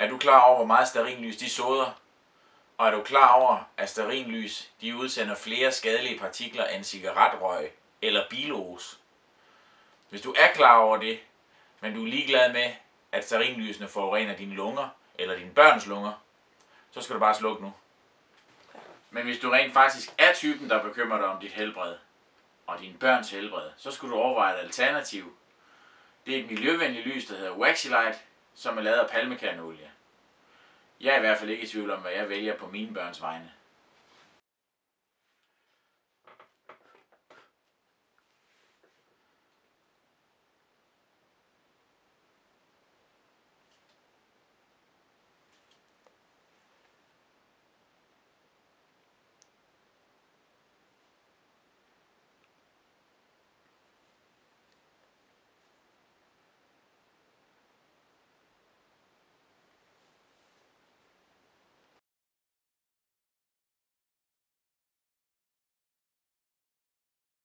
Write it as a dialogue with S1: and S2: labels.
S1: Er du klar over, hvor meget stearinlys de soder? Og er du klar over, at stearinlys de udsender flere skadelige partikler end cigaretrøg eller bilos? Hvis du er klar over det, men du er ligeglad med, at stearinlysene forurener dine lunger eller dine børns lunger, så skal du bare slukke nu. Men hvis du rent faktisk er typen, der bekymrer dig om dit helbred og dine børns helbred, så skulle du overveje et alternativ. Det er et miljøvenligt lys, der hedder Waxilight, som er lavet af palmekerndolie. Jeg er i hvert fald ikke i tvivl om, hvad jeg vælger på mine børns vegne.